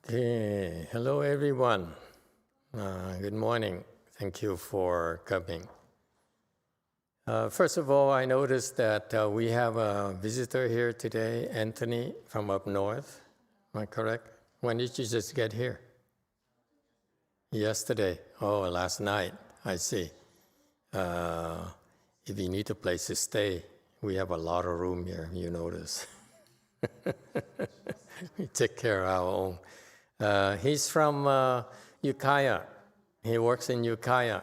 Okay, hello everyone. Good morning. Thank you for coming. First of all, I noticed that we have a visitor here today, Anthony from up north. Am I correct? When did you just get here? Yesterday. Oh, last night. I see. If you need a place to stay, we have a lot of room here, you notice. We take care of our own. He's from Ukiah. He works in Ukiah,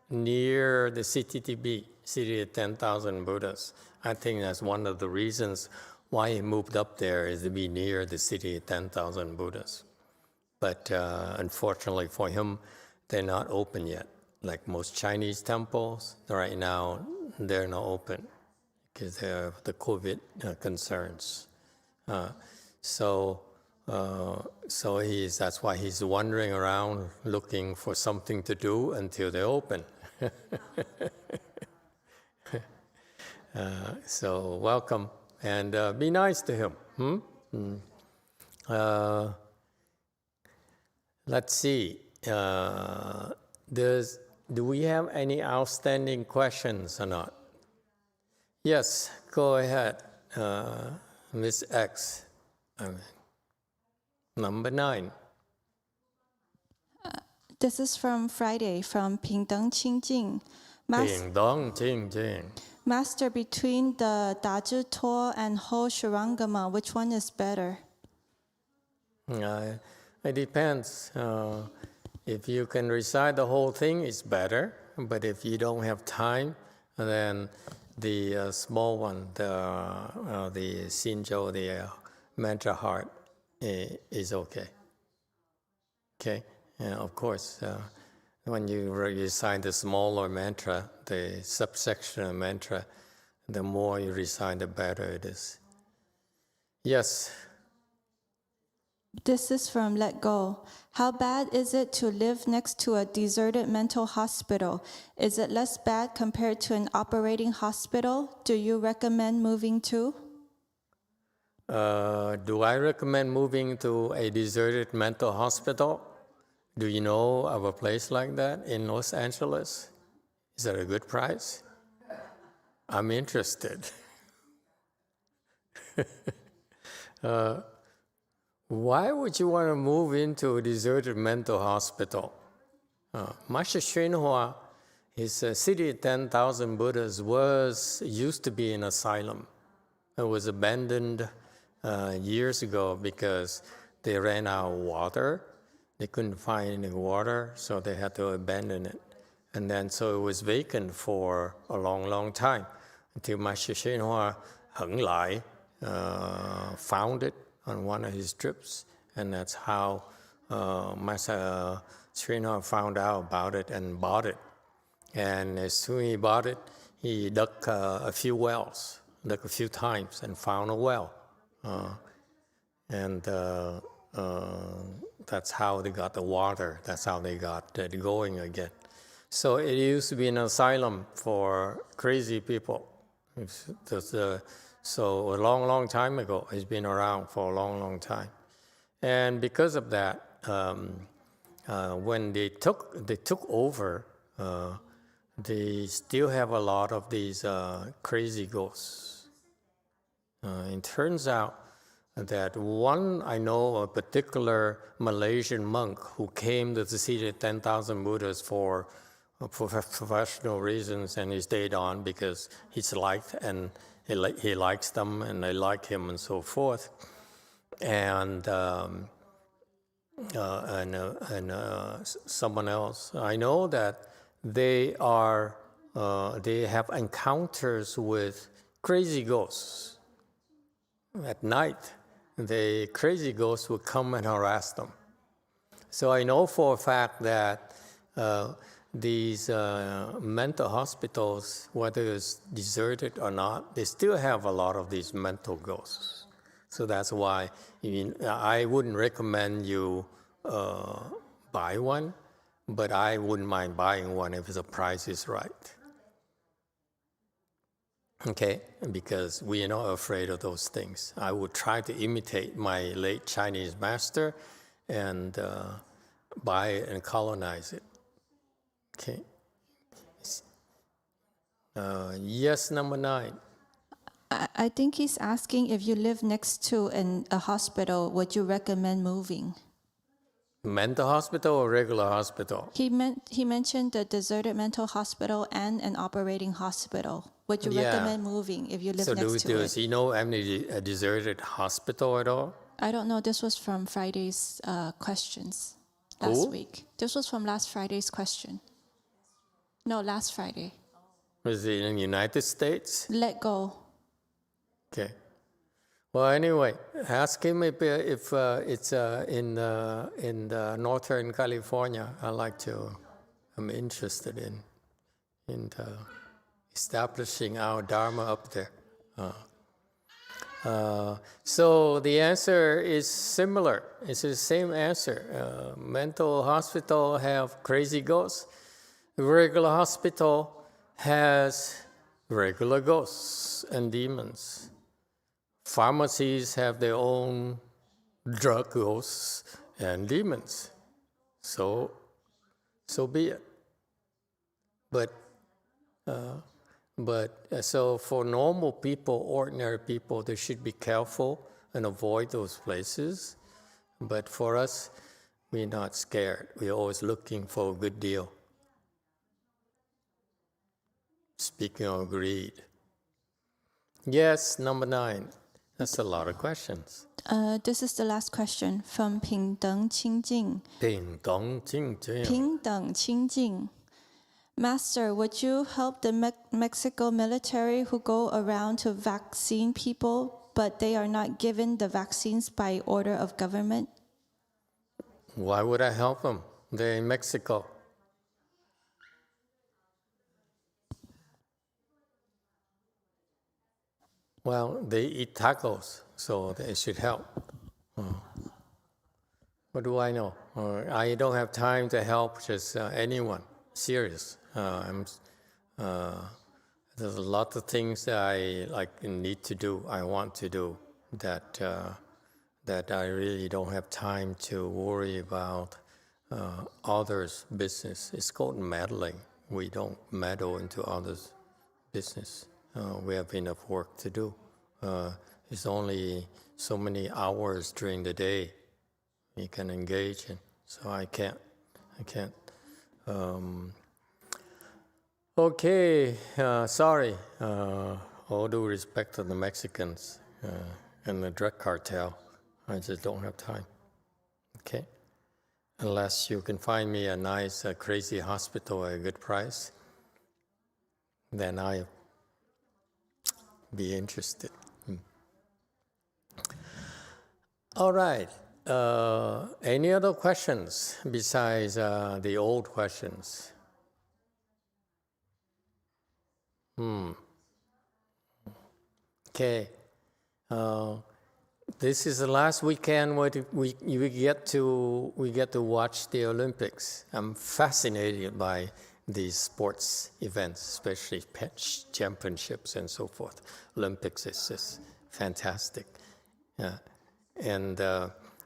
near the CTTB, City of 10,000 Buddhas. I think that's one of the reasons why he moved up there, is to be near the City of 10,000 Buddhas. But unfortunately for him, they're not open yet. Like most Chinese temples, right now, they're not open because of the COVID concerns. So that's why he's wandering around looking for something to do until they open. So welcome, and be nice to him. Let's see. Do we have any outstanding questions or not? Yes, go ahead, Miss X. Number 9. This is from Friday, from Pingdeng Qingjing. Master, between the Dazhi Tuo and Ho Shurangama, which one is better? It depends. If you can recite the whole thing, it's better. But if you don't have time, then the small one, the Sinjo, the mantra heart, is okay. Okay, of course, when you recite the smaller mantra, the subsection of mantra, the more you recite, the better it is. Yes? This is from Let Go. How bad is it to live next to a deserted mental hospital? Is it less bad compared to an operating hospital? Do you recommend moving to? Do I recommend moving to a deserted mental hospital? Do you know of a place like that in Los Angeles? Is that a good price? I'm interested. Why would you want to move into a deserted mental hospital? Master YongHua, his City of 10,000 Buddhas used to be an asylum. It was abandoned years ago because they ran out of water. They couldn't find any water, so they had to abandon it. And then so it was vacant for a long, long time until Master YongHua Heng Lai found it on one of his trips. And that's how Master YongHua found out about it and bought it. And as soon as he bought it, he dug a few wells, dug a few times and found a well. That's how they got the water. That's how they got it going again. So it used to be an asylum for crazy people. So a long, long time ago, it's been around for a long, long time. And because of that, when they took over, they still have a lot of these crazy ghosts. It turns out that I know a particular Malaysian monk who came to the City of 10,000 Buddhas for professional reasons, and he stayed on because he's liked and he likes them and they like him and so forth. And someone else, I know that they have encounters with crazy ghosts at night. The crazy ghosts would come and harass them. So I know for a fact that these mental hospitals, whether it's deserted or not, they still have a lot of these mental ghosts. So that's why I wouldn't recommend you buy one, but I wouldn't mind buying one if the price is right. Okay, because we are not afraid of those things. I would try to imitate my late Chinese master and buy it and colonize it. Okay. Yes, number 9. I think he's asking if you live next to a hospital, would you recommend moving? Mental hospital or regular hospital? He mentioned the deserted mental hospital and an operating hospital. Would you recommend moving if you live next to it? Does he know any deserted hospital at all? I don't know. This was from Friday's questions last week. This was from last Friday's question. No, last Friday. Was it in the United States? Let go. Okay. Well, anyway, ask him if it's in Northern California. I'm interested in establishing our Dharma up there. So the answer is similar. It's the same answer. Mental hospital have crazy ghosts. Regular hospital has regular ghosts and demons. Pharmacies have their own drug ghosts and demons. So be it. But so for normal people, ordinary people, they should be careful and avoid those places. But for us, we're not scared. We're always looking for a good deal. Speaking of greed. Yes, number 9. That's a lot of questions. This is the last question from 平等清净. 平等清净. 平等清净. Master, would you help the Mexico military who go around to vaccine people, but they are not given the vaccines by order of government? Why would I help them? They're in Mexico. Well, they eat tacos, so they should help. What do I know? I don't have time to help just anyone. Serious. There's a lot of things that I need to do, I want to do, that I really don't have time to worry about others' business. It's called meddling. We don't meddle into others' business. We have enough work to do. It's only so many hours during the day you can engage in, so I can't. Okay, sorry. All due respect to the Mexicans and the drug cartel, I just don't have time. Okay? Unless you can find me a nice, crazy hospital at a good price, then I'll be interested. All right. Any other questions besides the old questions? Okay. This is the last weekend where we get to watch the Olympics. I'm fascinated by these sports events, especially championships and so forth. Olympics is just fantastic.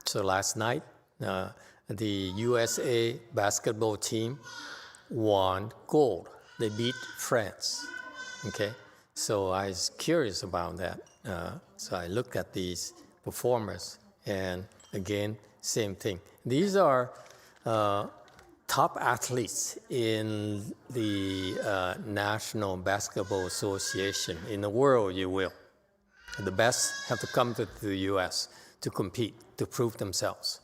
So last night, the USA basketball team won gold. They beat France. Okay, so I was curious about that. So I looked at these performers, and again, same thing. These are top athletes in the National Basketball Association, in the world, you will. The best have to come to the U.S. to compete, to prove themselves.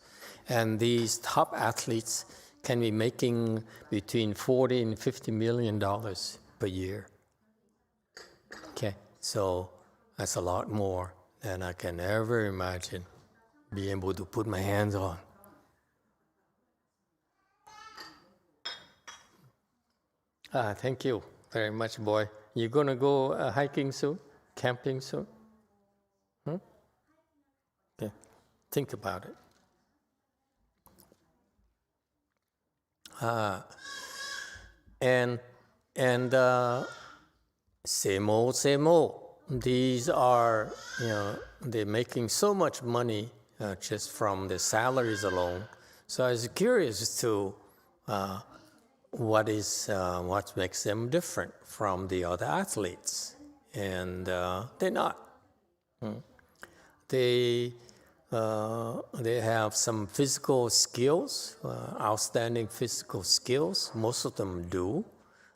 And these top athletes can be making between $40 and $50 million per year. Okay, so that's a lot more than I can ever imagine being able to put my hands on. Thank you very much, boy. You gonna go hiking soon? Camping soon? Okay, think about it. Same old. These are, they're making so much money just from the salaries alone. So I was curious to what makes them different from the other athletes, and they're not. They have some physical skills, outstanding physical skills. Most of them do,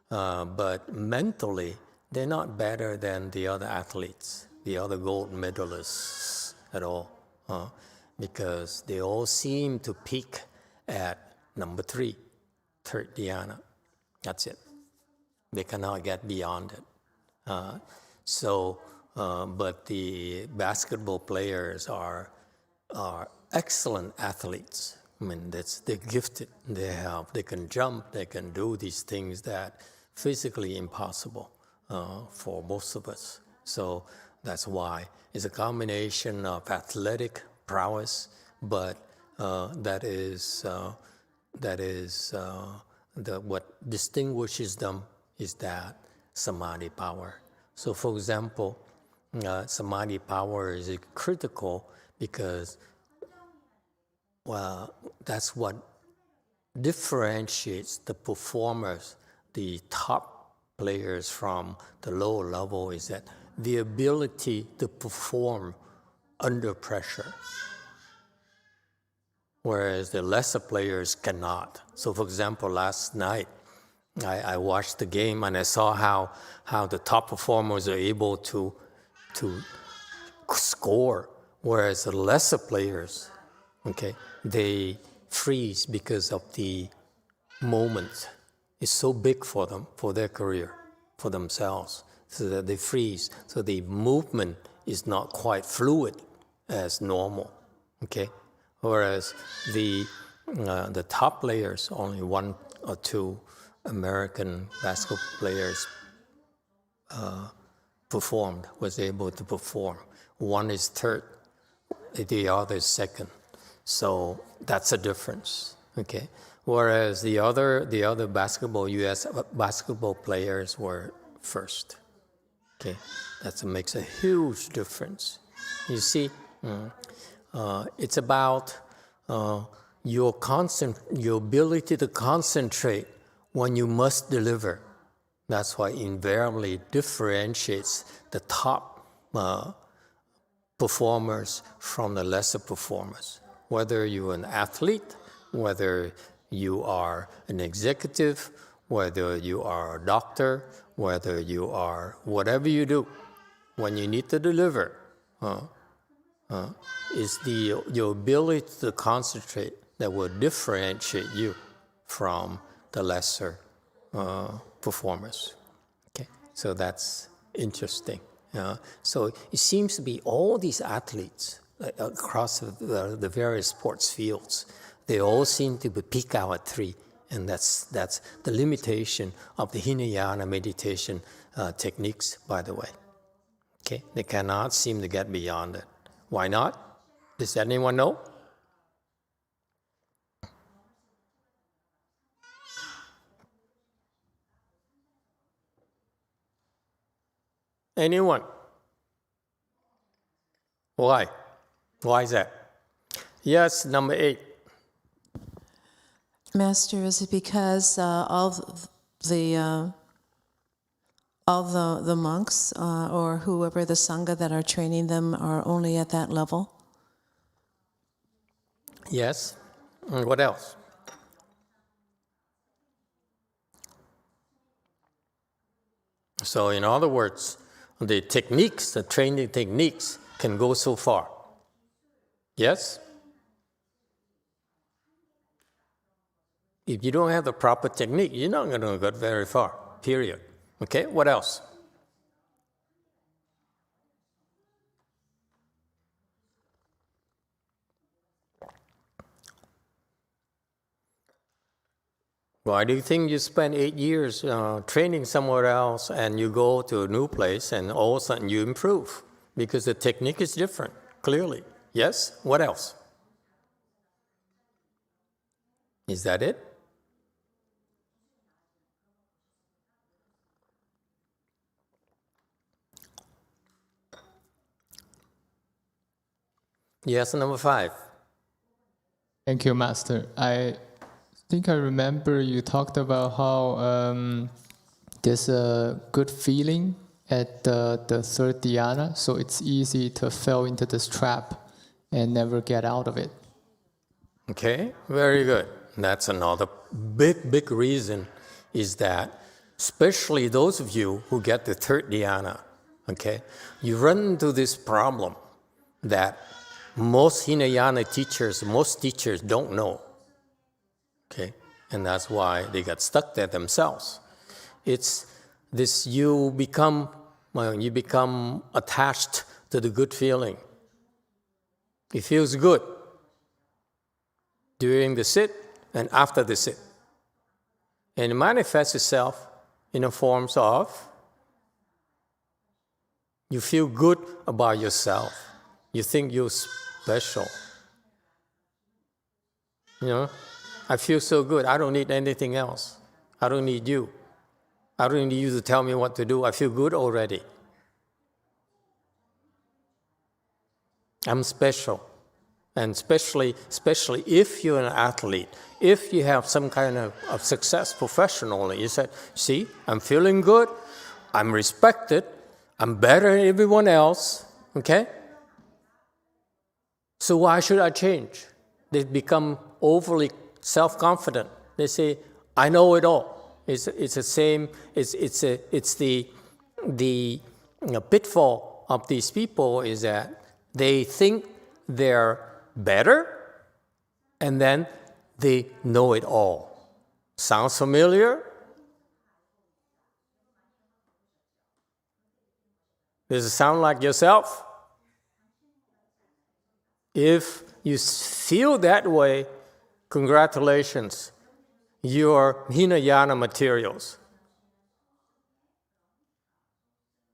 but mentally they're not better than the other athletes, the other gold medalists at all, because they all seem to peak at number 3, third dhyana. That's it. They cannot get beyond it. But the basketball players are excellent athletes. I mean, they're gifted. They can jump. They can do these things that physically impossible for most of us. So that's why it's a combination of athletic prowess, but that is what distinguishes them is that samadhi power. So, for example, samadhi power is critical because, well, that's what differentiates the performers, the top players from the lower level, is that the ability to perform under pressure, whereas the lesser players cannot. So, for example, last night, I watched the game and I saw how the top performers are able to score, whereas the lesser players, they freeze because of the moment. It's so big for them, for their career, for themselves, so that they freeze. So the movement is not quite fluid as normal, Whereas the top players, only 1 or 2 American basketball players was able to perform. One is third, the other is second. So that's a difference, Whereas the other U.S. basketball players were first, That makes a huge difference. You see, it's about your ability to concentrate when you must deliver. That's why invariably differentiates the top performers from the lesser performers. Whether you're an athlete, whether you are an executive, whether you are a doctor, whether you are whatever you do, when you need to deliver, is your ability to concentrate that will differentiate you from the lesser performers. So that's interesting. So it seems to be all these athletes across the various sports fields, they all seem to peak out at 3, and that's the limitation of the Hinayana meditation techniques, by the way. They cannot seem to get beyond it. Why not? Does anyone know? Anyone? Why? Why is that? Yes, number 8. Master, is it because all the monks or whoever the sangha that are training them are only at that level? Yes. And what else? So in other words, the training techniques can go so far. Yes? If you don't have the proper technique, you're not going to get very far, period. What else? Why do you think you spend 8 years training somewhere else and you go to a new place and all of a sudden you improve? Because the technique is different, clearly. Yes? What else? Is that it? Yes, number 5. Thank you, Master. I think I remember you talked about how there's a good feeling at the third dhyana, so it's easy to fall into this trap and never get out of it. Okay, very good. That's another big reason is that, especially those of you who get the third dhyana, okay, you run into this problem that most Hinayana teachers, most teachers don't know, okay, and that's why they got stuck there themselves. It's this, you become attached to the good feeling. It feels good during the sit and after the sit. And it manifests itself in the forms of, you feel good about yourself. You think you're special. You know, I feel so good. I don't need anything else. I don't need you. I don't need you to tell me what to do. I feel good already. I'm special. And especially if you're an athlete, if you have some kind of success professionally, you said, see, I'm feeling good, I'm respected, I'm better than everyone else, okay? So why should I change? They become overly self-confident. They say, I know it all. It's the same, it's the pitfall of these people is that they think they're better, and then they know it all. Sounds familiar? Does it sound like yourself? If you feel that way, congratulations, you're Hinayana materials.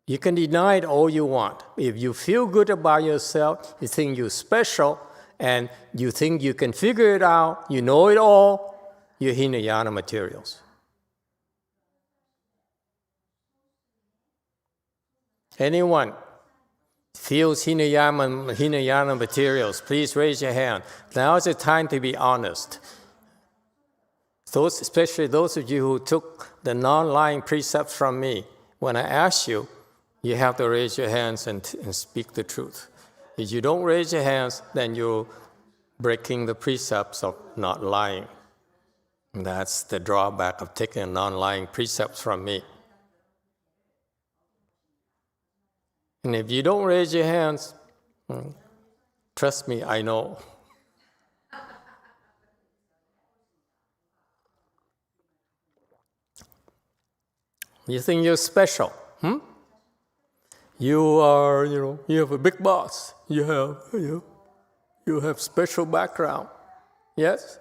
You can deny it all you want. If you feel good about yourself, you think you're special, and you think you can figure it out, you know it all, you're Hinayana materials. Anyone feels Hinayana materials, please raise your hand. Now is the time to be honest. Especially those of you who took the non-lying precepts from me, when I ask you, you have to raise your hands and speak the truth. If you don't raise your hands, then you're breaking the precepts of not lying. And that's the drawback of taking non-lying precepts from me. And if you don't raise your hands, trust me, I know. You think you're special, You are, you have a big boss. You have special background. Yes?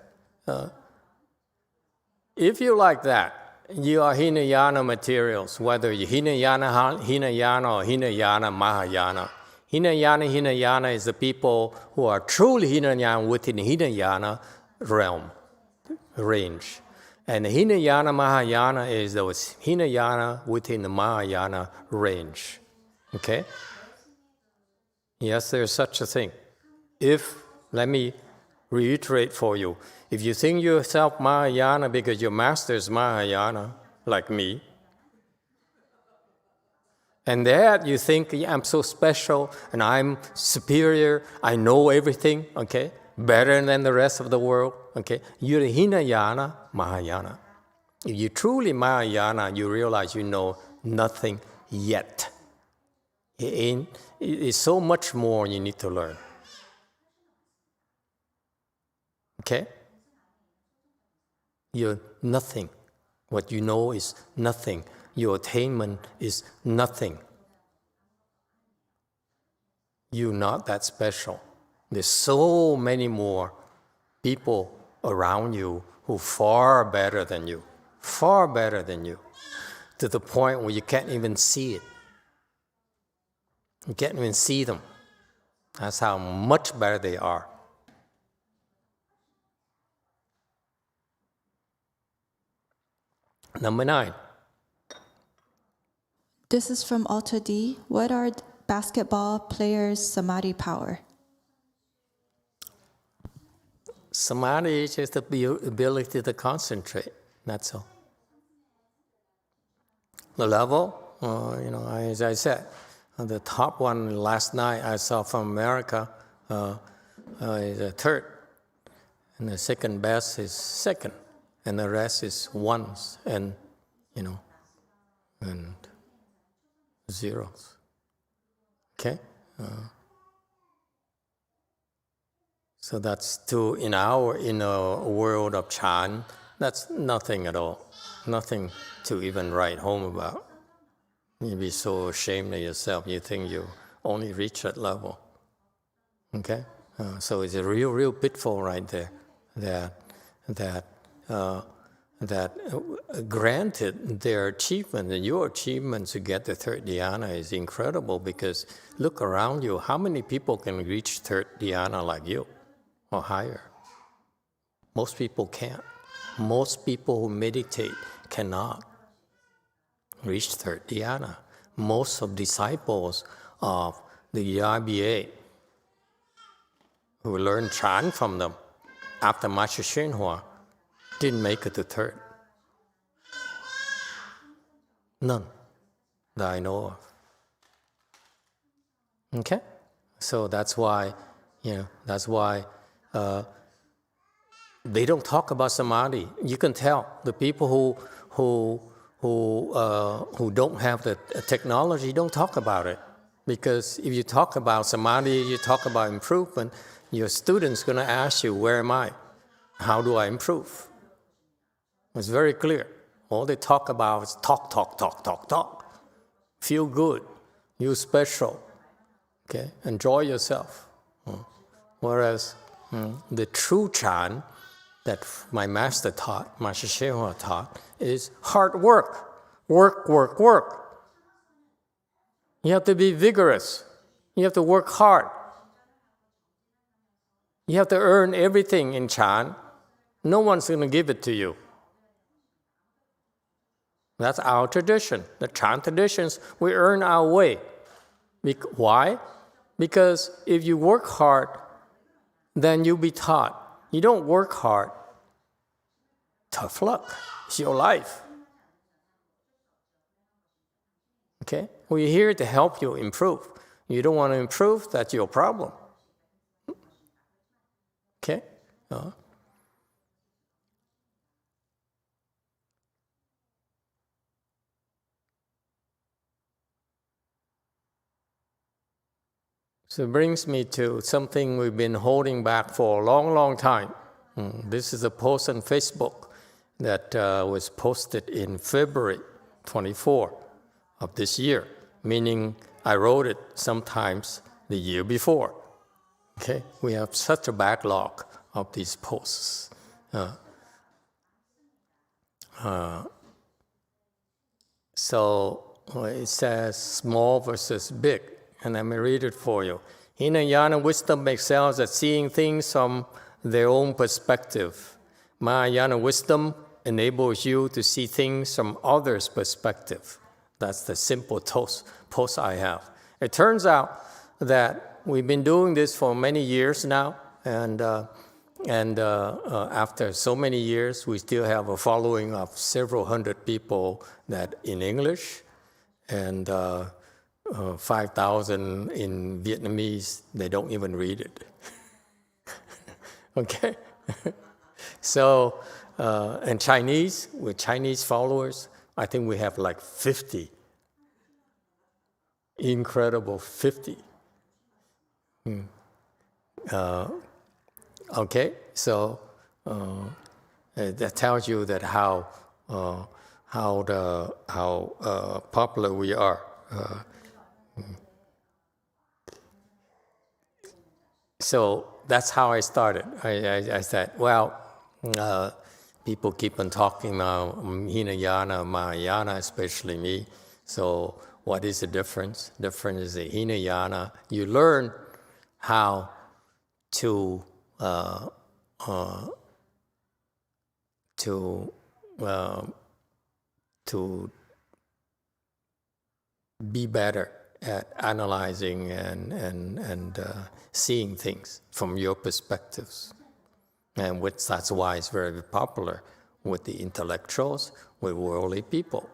If you like that, you are Hinayana materials, whether you're Hinayana or Hinayana Mahayana. Hinayana is the people who are truly Hinayana within Hinayana range. And Hinayana Mahayana is those Hinayana within the Mahayana range. Okay? Yes, there's such a thing. Let me reiterate for you, if you think yourself Mahayana because your master is Mahayana, like me, and that you think, I'm so special and I'm superior, I know everything, okay, better than the rest of the world, okay, you're Hinayana Mahayana. If you're truly Mahayana, you realize you know nothing yet. It's so much more you need to learn. Okay? You're nothing. What you know is nothing. Your attainment is nothing. You're not that special. There's so many more people around you who are far better than you, to the point where you can't even see it. You can't even see them. That's how much better they are. Number 9. This is from Alta D. What are basketball players' samadhi power? Samadhi is just the ability to concentrate. That's all. The level, as I said, the top one last night I saw from America is a third, and the second best is second, and the rest is ones and and zeros. Okay, so that's in a world of Chan. That's nothing at all, nothing to even write home about. You'd be so ashamed of yourself. You think you only reach that level. Okay, so it's a real pitfall right there. That granted their achievement and your achievement to get the third dhyana is incredible, because look around you, how many people can reach third dhyana like you or higher? Most people can't. Most people who meditate cannot reach third dhyana. Most of disciples of the YBA who learned Chan from them after Master YongHua didn't make it to third. None that I know of. Okay? So that's why they don't talk about samadhi. You can tell the people who don't have the technology don't talk about it, because if you talk about samadhi, you talk about improvement, your student's going to ask you, where am I? How do I improve? It's very clear. All they talk about is talk. Feel good. You special. Okay? Enjoy yourself. Whereas the true Chan that my master taught, Master YongHua taught, is hard work. Work. You have to be vigorous. You have to work hard. You have to earn everything in Chan. No one's going to give it to you. That's our tradition. The Chan traditions, we earn our way. Why? Because if you work hard, then you'll be taught. You don't work hard, tough luck. It's your life. Okay? We're here to help you improve. You don't want to improve, that's your problem. Okay? So it brings me to something we've been holding back for a long time. This is a post on Facebook that was posted in February 24 of this year, meaning I wrote it sometimes the year before. Okay, we have such a backlog of these posts. So it says small versus big, and let me read it for you. Hinayana wisdom excels at seeing things from their own perspective. Mahayana wisdom enables you to see things from others' perspective. That's the simple post I have. It turns out that we've been doing this for many years now, and after so many years, we still have a following of several hundred people that in English, and 5,000 in Vietnamese. They don't even read it. Okay? So, and Chinese, with Chinese followers, I think we have like 50. Incredible, 50. Okay, so that tells you that how popular we are. So that's how I started. I said, well, people keep on talking about Hinayana, Mahayana, especially me. So what is the difference? The difference is the Hinayana. You learn how to be better at analyzing and seeing things from your perspectives. And that's why it's very popular with the intellectuals, with worldly people.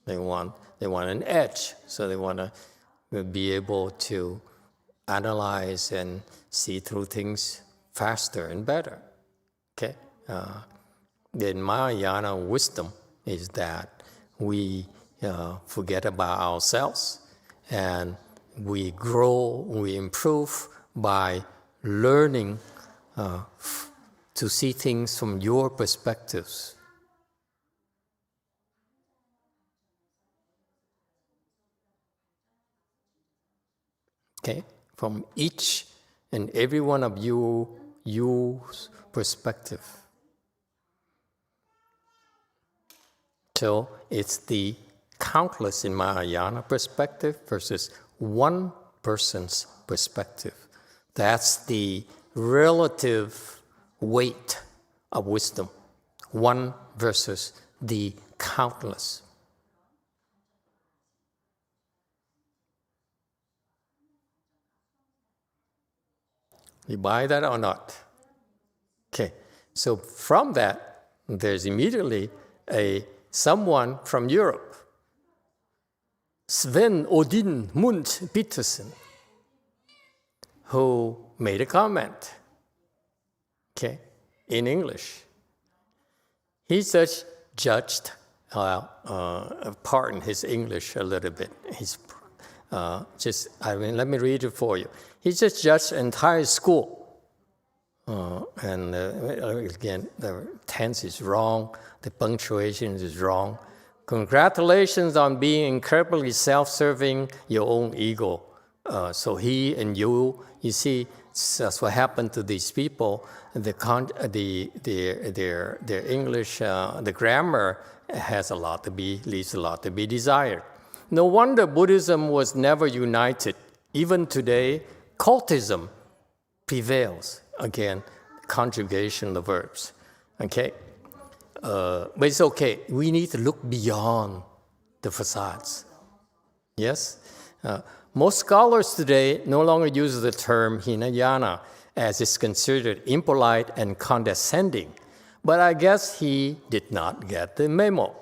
They want an edge, so they want to be able to analyze and see through things faster and better. Okay, the Mahayana wisdom is that we forget about ourselves and we grow, we improve by learning to see things from your perspectives. Okay, from each and every one of you's perspective. So it's the countless in Mahayana perspective versus one person's perspective. That's the relative weight of wisdom. One versus the countless. You buy that or not? Okay, so from that, there's immediately someone from Europe, Sven Odin Mundt Petersen, who made a comment, okay, in English. He just judged, pardon his English a little bit. Let me read it for you. He just judged the entire school. Again, the tense is wrong, the punctuation is wrong. Congratulations on being incredibly self-serving, your own ego. So he and you see, that's what happened to these people. Their English, the grammar leaves a lot to be desired. No wonder Buddhism was never united. Even today, cultism prevails. Again, conjugation of the verbs. Okay? But it's okay. We need to look beyond the facades. Yes? Most scholars today no longer use the term Hinayana as it's considered impolite and condescending. But I guess he did not get the memo.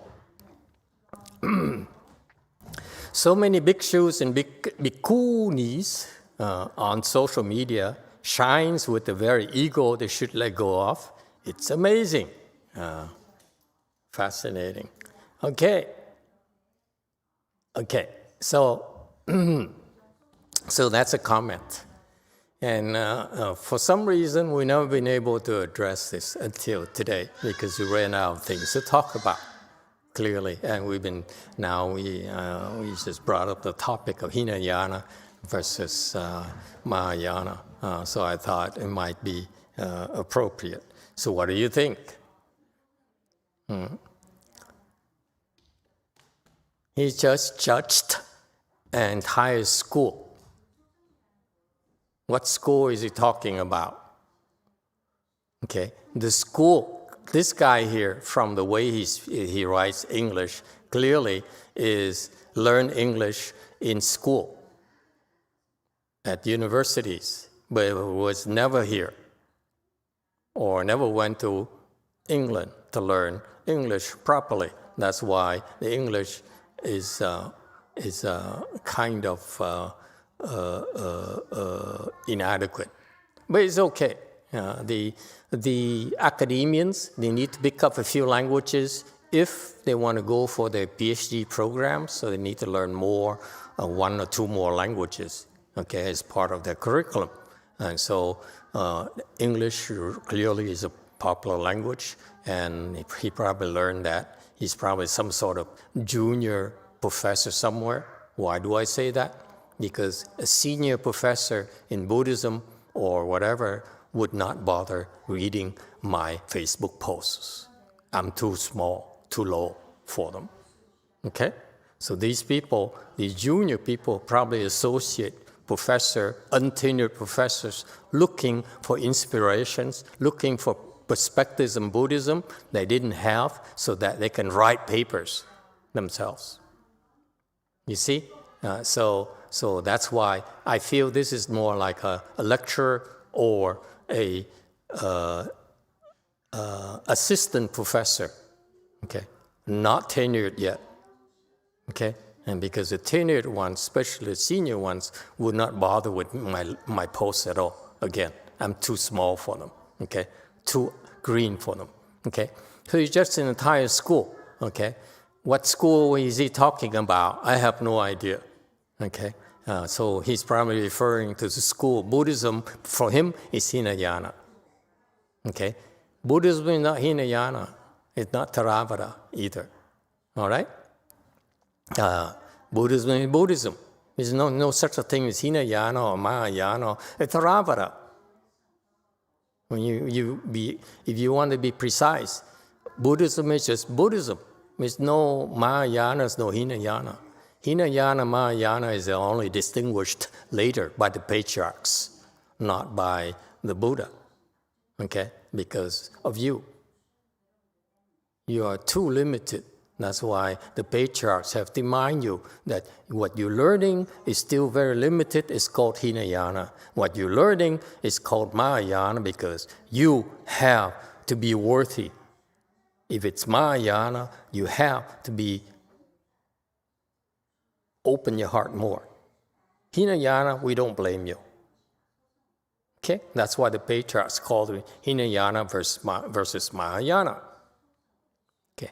So many bhikshus and bhikkhunis on social media shines with the very ego they should let go of. It's amazing. Fascinating. Okay. So that's a comment. And for some reason, we've never been able to address this until today because we ran out of things to talk about, clearly. And we just brought up the topic of Hinayana versus Mahayana. So I thought it might be appropriate. So what do you think? He just judged an entire school. What school is he talking about? Okay, the school, this guy here, from the way he writes English, clearly is learn English in school, at universities, but was never here, or never went to England to learn English properly. That's why the English is kind of inadequate. But it's okay. The academians, they need to pick up a few languages if they want to go for their PhD programs, so they need to learn more, one or two more languages, okay, as part of their curriculum. And so English clearly is a popular language, and he probably learned that. He's probably some sort of junior professor somewhere. Why do I say that? Because a senior professor in Buddhism or whatever would not bother reading my Facebook posts. I'm too small, too low for them. Okay? So these people, these junior people, probably associate professor, untenured professors, looking for inspirations, looking for perspectives in Buddhism they didn't have so that they can write papers themselves. You see? So that's why I feel this is more like a lecture or a assistant professor, okay, not tenured yet, okay? And because the tenured ones, especially the senior ones, would not bother with my post at all. Again, I'm too small for them, okay? Too green for them, okay? So he's just an entire school, okay? What school is he talking about? I have no idea, okay? So he's probably referring to the school. Buddhism, for him, is Hinayana, okay? Buddhism is not Hinayana. It's not Theravada either, all right? Buddhism is Buddhism. There's no such a thing as Hinayana or Mahayana or Theravada. When if you want to be precise, Buddhism is just Buddhism. There's no Mahayana, no Hinayana. Hinayana, Mahayana is only distinguished later by the patriarchs, not by the Buddha, okay? Because of you. You are too limited. That's why the patriarchs have to remind you that what you're learning is still very limited. It's called Hinayana. What you're learning is called Mahayana because you have to be worthy. If it's Mahayana, you have to be open your heart more. Hinayana, we don't blame you. Okay? That's why the patriarchs called it Hinayana versus Mahayana. Okay.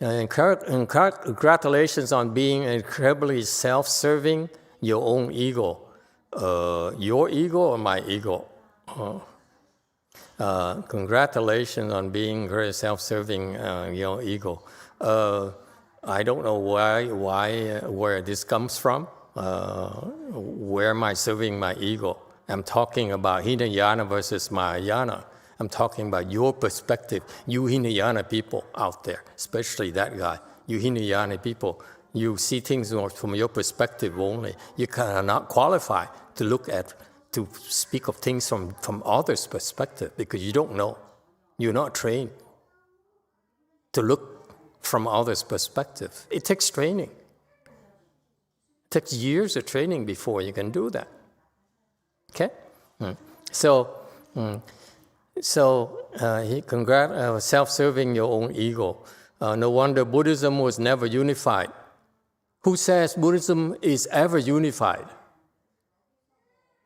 And congratulations on being incredibly self-serving, your own ego. Your ego or my ego? Congratulations on being very self-serving, your ego. I don't know where this comes from. Where am I serving my ego? I'm talking about Hinayana versus Mahayana. I'm talking about your perspective, you Hinayana people out there, especially that guy. You Hinayana people, you see things from your perspective only. You cannot qualify to speak of things from others' perspective because you don't know. You're not trained to look from others' perspective. It takes training. It takes years of training before you can do that. Okay? Self-serving your own ego. No wonder Buddhism was never unified. Who says Buddhism is ever unified?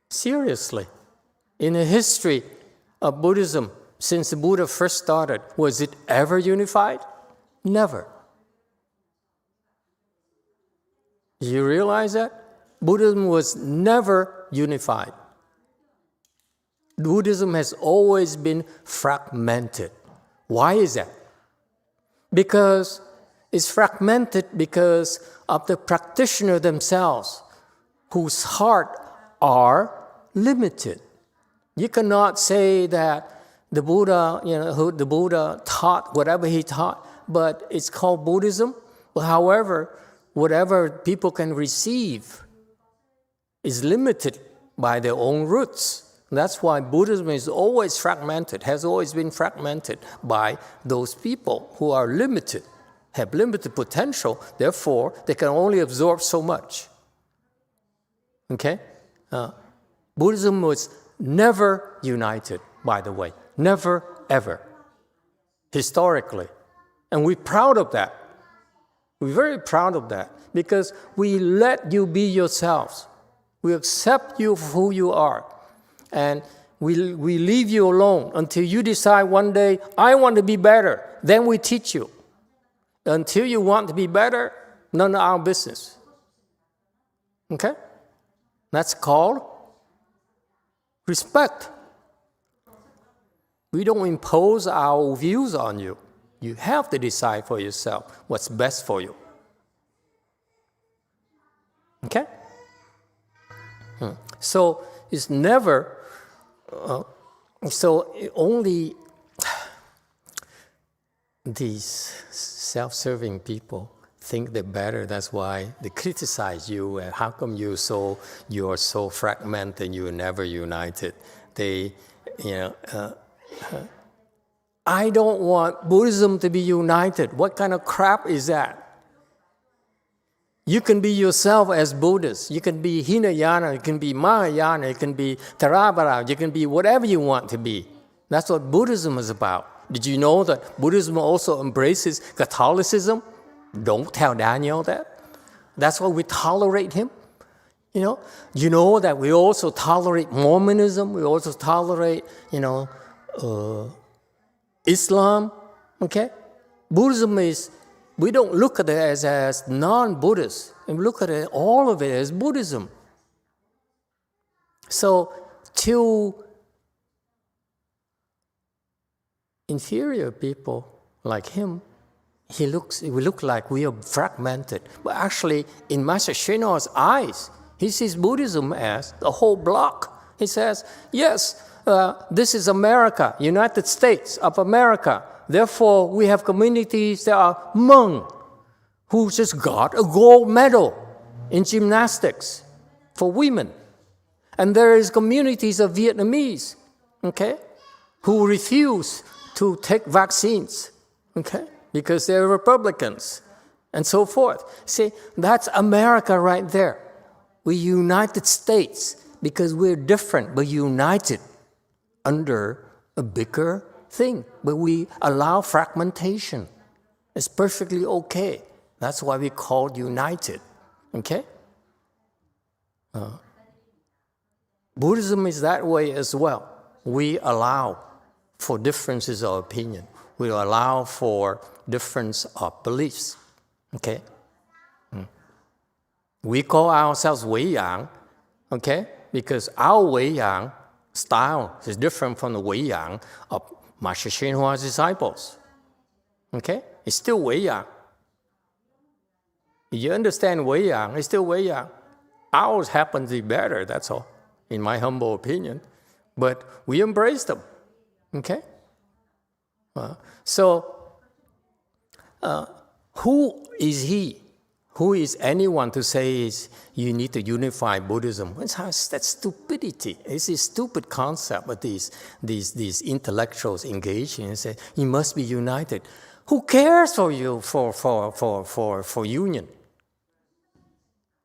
Seriously. In the history of Buddhism, since the Buddha first started, was it ever unified? Never. Do you realize that? Buddhism was never unified. Buddhism has always been fragmented. Why is that? Because it's fragmented because of the practitioner themselves, whose heart are limited. You cannot say that the Buddha, the Buddha taught whatever he taught, but it's called Buddhism. However, whatever people can receive is limited by their own roots. That's why Buddhism is always fragmented, has always been fragmented by those people who are limited, have limited potential, therefore they can only absorb so much. Okay? Buddhism was never united, by the way. Never, ever. Historically. And we're proud of that. We're very proud of that because we let you be yourselves. We accept you for who you are. And we leave you alone until you decide one day, I want to be better. Then we teach you. Until you want to be better, none of our business. Okay? That's called respect. We don't impose our views on you. You have to decide for yourself what's best for you. Okay? So it's never... only these self-serving people think they're better. That's why they criticize you. And how come you're so fragmented? You're never united. I don't want Buddhism to be united. What kind of crap is that? You can be yourself as Buddhist. You can be Hinayana, you can be Mahayana, you can be Theravada, you can be whatever you want to be. That's what Buddhism is about. Did you know that Buddhism also embraces Catholicism? Don't tell Daniel that. That's why we tolerate him. You know that we also tolerate Mormonism. We also tolerate, Islam. Okay? Buddhism is, we don't look at it as non-Buddhist. We look at it, all of it as Buddhism. So, to inferior people like him, we look like we are fragmented. But actually, in Master Hsuan eyes, he sees Buddhism as the whole block. He says, yes, this is America, United States of America. Therefore, we have communities that are Hmong, who just got a gold medal in gymnastics for women. And there is communities of Vietnamese, okay, who refuse to take vaccines, okay, because they're Republicans, and so forth. See, that's America right there. We're United States because we're different, but united under a bigger thing. But we allow fragmentation. It's perfectly okay. That's why we call united, okay? Buddhism is that way as well. We allow for differences of opinion. We allow for difference of beliefs. Okay? We call ourselves Wei Yang, okay? Because our Wei Yang style is different from the Wei Yang of Master Hsuan disciples. Okay? It's still Wei Yang. You understand Wei Yang, it's still Wei Yang. Ours happens to be better, that's all, in my humble opinion. But we embrace them. Okay? Who is he? Who is anyone to say you need to unify Buddhism? That's stupidity. It's a stupid concept of these intellectuals engaging and say, you must be united. Who cares for you for union?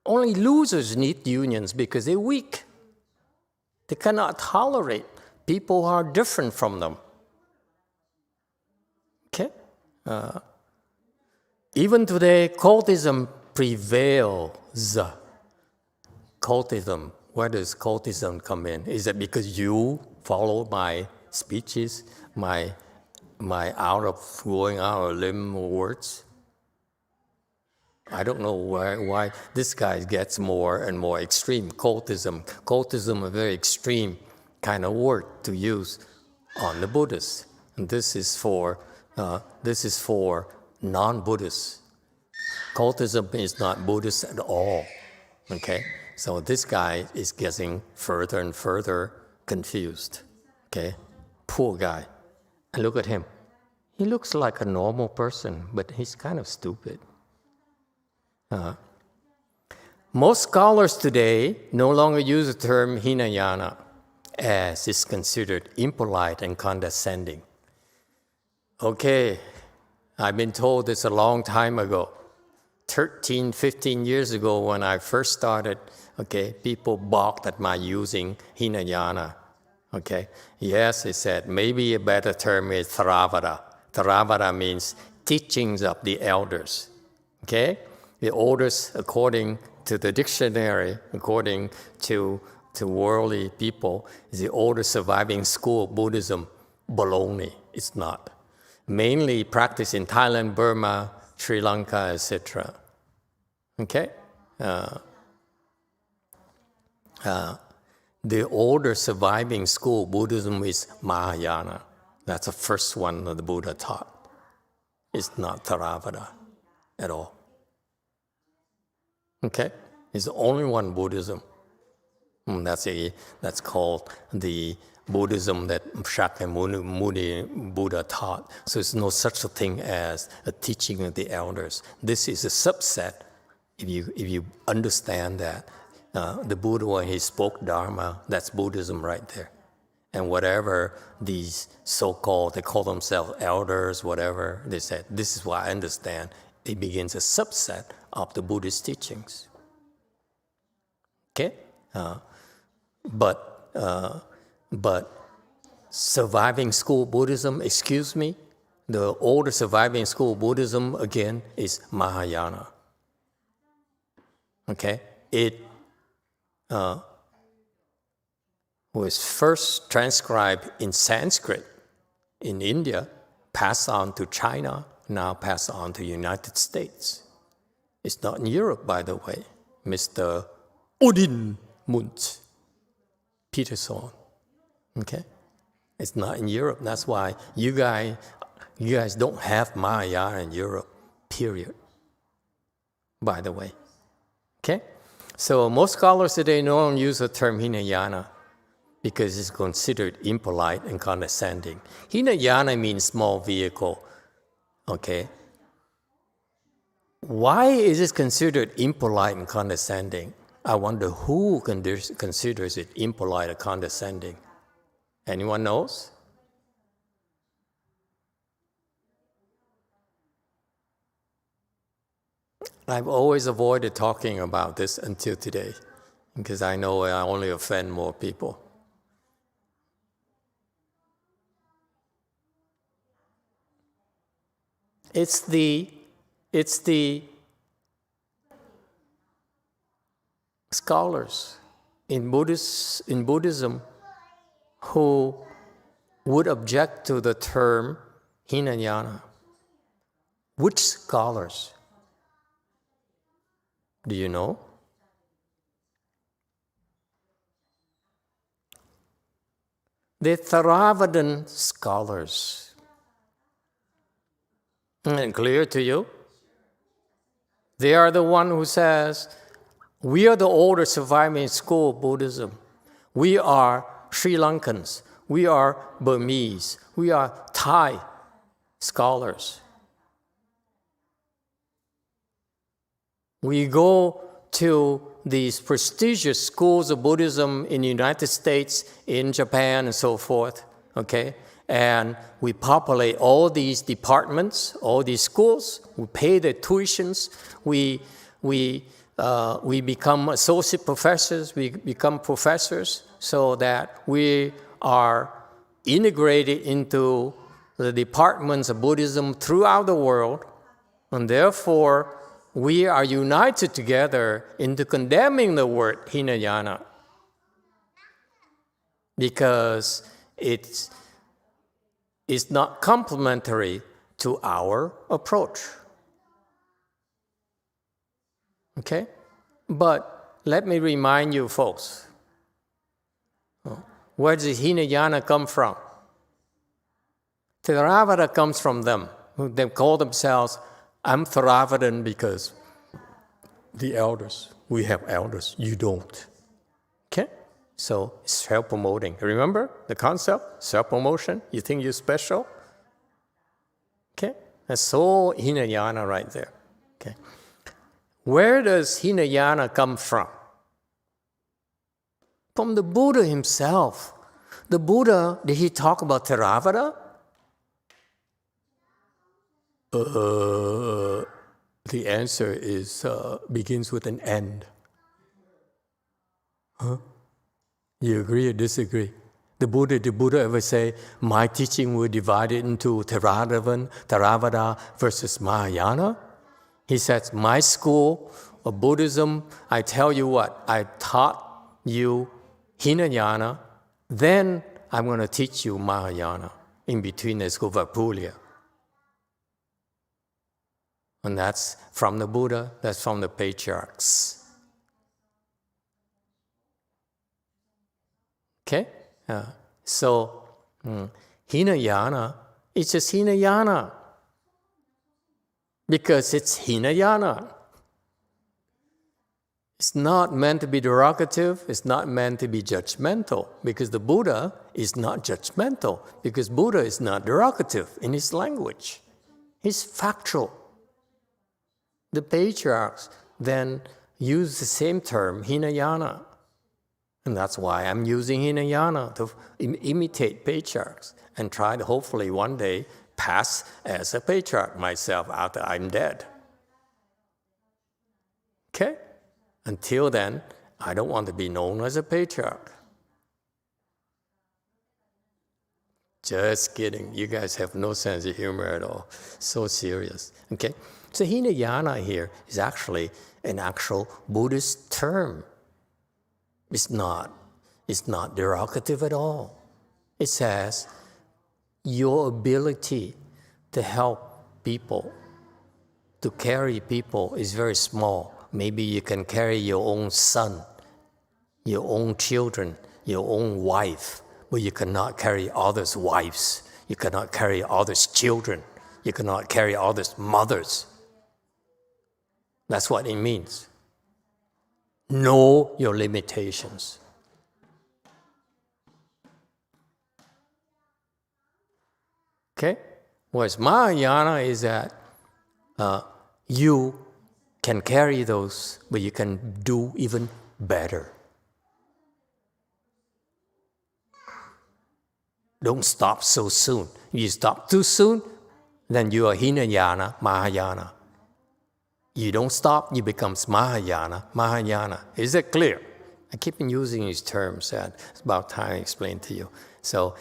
Only losers need unions because they're weak. They cannot tolerate people who are different from them. Okay? Even today, cultism prevails. Cultism. Where does cultism come in? Is it because you follow my speeches, my going out of limb words? I don't know why this guy gets more and more extreme. Cultism, a very extreme kind of word to use on the Buddhists. And this is for non-Buddhists. Cultism is not Buddhist at all. Okay, so this guy is getting further and further confused. Okay, poor guy. And look at him. He looks like a normal person, but he's kind of stupid. Most scholars today no longer use the term Hinayana, as it's considered impolite and condescending. Okay, I've been told this a long time ago. 13, 15 years ago when I first started, okay, people balked at my using Hinayana. Okay, yes, they said, maybe a better term is Theravada. Theravada means teachings of the elders. Okay? The orders, according to the dictionary, according to worldly people, is the oldest surviving school of Buddhism. Baloney. It's not. Mainly practiced in Thailand, Burma, Sri Lanka, etc. Okay? The oldest surviving school of Buddhism is Mahayana. That's the first one that the Buddha taught. It's not Theravada at all. Okay? It's the only one Buddhism. That's called the Buddhism that Shakyamuni Buddha taught. So it's no such a thing as a teaching of the elders. This is a subset, if you understand that. The Buddha, when he spoke Dharma, that's Buddhism right there. And whatever these so-called, they call themselves elders, whatever, they said, this is what I understand. It begins a subset of the Buddhist teachings. Okay? But surviving school Buddhism, excuse me, the older surviving school Buddhism, again, is Mahayana. Okay? It was first transcribed in Sanskrit in India, passed on to China, now passed on to the United States. It's not in Europe, by the way. Mr. Odin Munt Peterson. Okay? It's not in Europe. That's why you guys don't have Mahayana in Europe, period. By the way. Okay? So most scholars today don't use the term Hinayana because it's considered impolite and condescending. Hinayana means small vehicle. Okay? Why is it considered impolite and condescending? I wonder who considers it impolite or condescending. Anyone knows? I've always avoided talking about this until today, because I know I only offend more people. It's the scholars in Buddhism who would object to the term Hinayana. Which scholars? Do you know? The Theravadan scholars. And clear to you? They are the one who says, we are the older surviving school of Buddhism. We are Sri Lankans. We are Burmese. We are Thai scholars. We go to these prestigious schools of Buddhism in the United States, in Japan, and so forth, okay? And we populate all these departments, all these schools. We pay their tuitions. We become associate professors. We become professors so that we are integrated into the departments of Buddhism throughout the world. And therefore, we are united together into condemning the word Hinayana because it's not complementary to our approach. Okay? But let me remind you folks, where does Hinayana come from? Theravada comes from them. They call themselves, I'm Theravadan because the elders, we have elders, you don't. Okay? So it's self-promoting. Remember the concept? Self-promotion? You think you're special? Okay? That's so Hinayana right there. Okay? Where does Hinayana come from? From the Buddha himself. The Buddha, did he talk about Theravada? The answer is begins with an N. Huh? You agree or disagree? Did Buddha ever say, my teaching will divide it into Theravada versus Mahayana? He says, my school of Buddhism, I tell you what, I taught you Hinayana, then I'm going to teach you Mahayana. In between there's Gopapulya. And that's from the Buddha, that's from the patriarchs. Okay? So, Hinayana, it's just Hinayana. Because it's Hinayana. It's not meant to be derogative, it's not meant to be judgmental. Because the Buddha is not judgmental. Because Buddha is not derogative in his language. He's factual. The patriarchs then use the same term, Hinayana. And that's why I'm using Hinayana to imitate patriarchs and try to hopefully one day pass as a patriarch myself after I'm dead. Okay? Until then, I don't want to be known as a patriarch. Just kidding. You guys have no sense of humor at all. So serious. Okay? So Hinayana here is actually an actual Buddhist term. It's not derogative at all. It says your ability to help people, to carry people is very small. Maybe you can carry your own son, your own children, your own wife, but you cannot carry others' wives. You cannot carry others' children. You cannot carry others' mothers. That's what it means. Know your limitations. Okay? Whereas Mahayana is that you can carry those, but you can do even better. Don't stop so soon. You stop too soon, then you are Hinayana, Mahayana. You don't stop, you become Mahayana, Mahayana. Is it clear? I keep on using these terms, and it's about time I explain to you. So,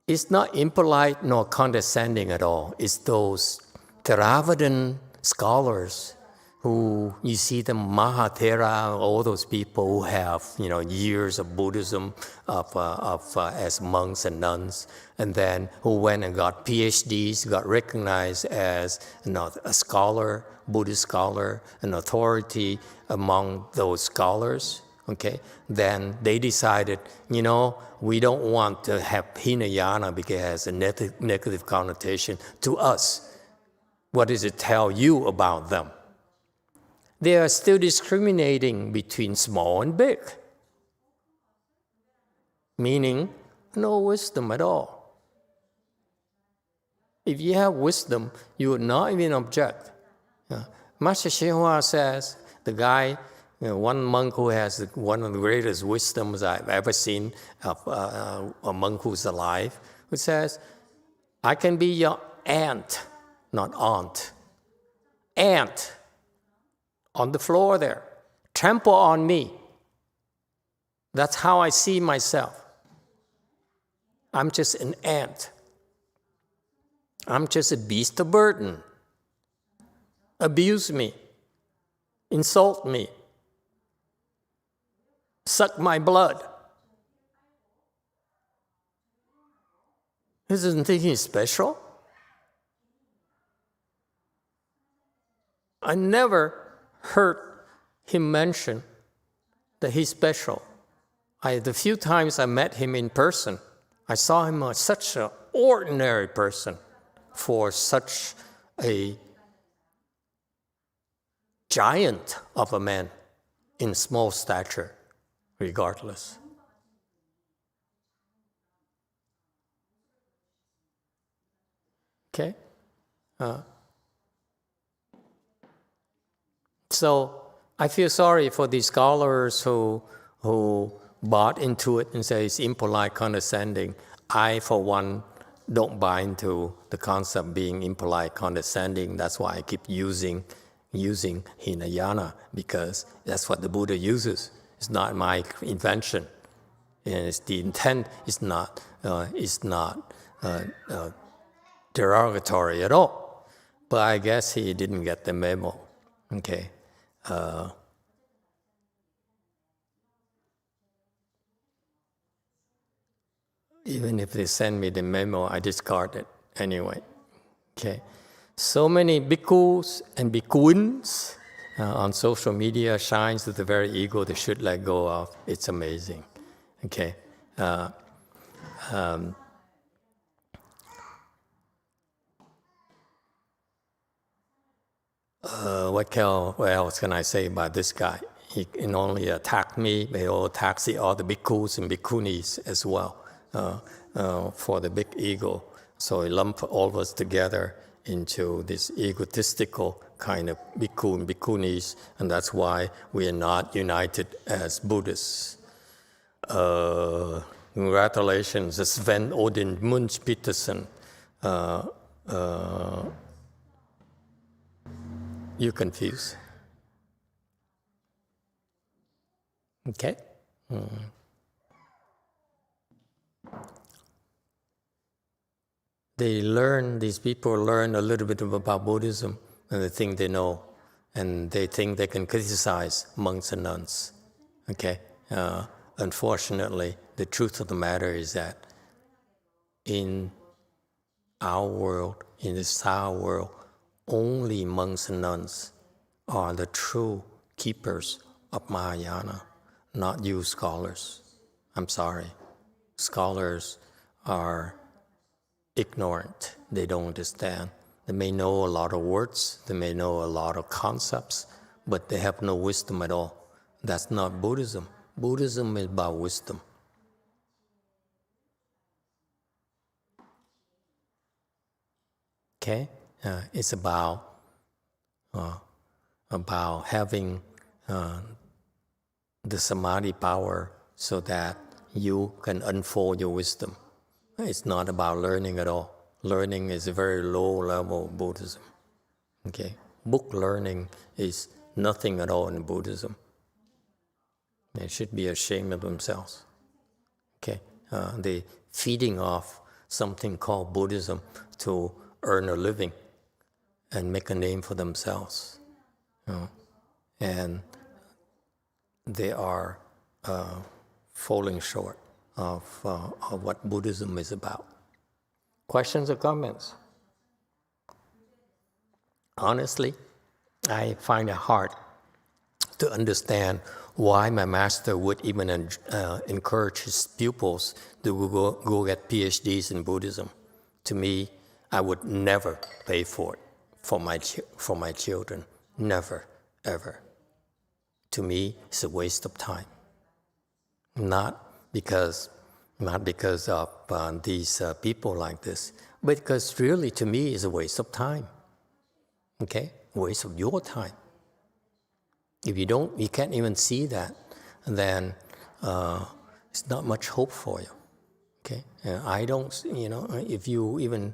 it's not impolite nor condescending at all. It's those Theravadan scholars who, you see them, Mahathera, all those people who have, years of Buddhism as monks and nuns, and then who went and got PhDs, got recognized as a scholar, Buddhist scholar, an authority among those scholars. Okay, then they decided, we don't want to have Hinayana because it has a negative connotation to us. What does it tell you about them? They are still discriminating between small and big, meaning no wisdom at all. If you have wisdom, you would not even object. Master YongHua says, the guy, one monk who has one of the greatest wisdoms I've ever seen of a monk who's alive, who says, I can be your aunt, not aunt. Aunt, on the floor there, trample on me. That's how I see myself. I'm just an ant. I'm just a beast of burden. Abuse me, insult me, suck my blood. He doesn't think he's special. I never heard him mention that he's special. The few times I met him in person, I saw him as such an ordinary person for such a giant of a man in small stature, regardless. Okay? So I feel sorry for these scholars who bought into it and say it's impolite, condescending. I, for one, don't buy into the concept of being impolite, condescending. That's why I keep using Hinayana, because that's what the Buddha uses. It's not my invention, and it's the intent is not derogatory at all. But I guess he didn't get the memo. Okay. Even if they send me the memo, I discard it anyway. Okay. So many bhikkhus and bhikkhuins on social media shines with the very ego they should let go of. It's amazing. Okay. What else can I say about this guy? He not only attacked me, but he also attacks the other bhikkhus and bhikkhunis as well for the big ego. So he lumped all of us together into this egotistical kind of bhikkhu and bhikkhunis, and that's why we are not united as Buddhists. Congratulations, Sven Odin Munch Peterson. You confused. Okay? these people learn a little bit about Buddhism, and they think they know, and they think they can criticize monks and nuns. Okay? Unfortunately, the truth of the matter is that in our world, in the Tao world, only monks and nuns are the true keepers of Mahayana, not you scholars. I'm sorry. Scholars are ignorant. They don't understand. They may know a lot of words, they may know a lot of concepts, but they have no wisdom at all. That's not Buddhism. Buddhism is about wisdom. Okay? It's about having the samadhi power so that you can unfold your wisdom. It's not about learning at all. Learning is a very low level of Buddhism. Okay? Book learning is nothing at all in Buddhism. They should be ashamed of themselves. Okay? They feeding off something called Buddhism to earn a living and make a name for themselves. And they are falling short of what Buddhism is about. Questions or comments? Honestly, I find it hard to understand why my master would even encourage his pupils to go get PhDs in Buddhism. To me, I would never pay for it for my children. Never, ever. To me, it's a waste of time. Not because of these people like this, but because really, to me, it's a waste of time. Okay, a waste of your time. If you can't even see that, then it's not much hope for you. Okay, I don't, if you even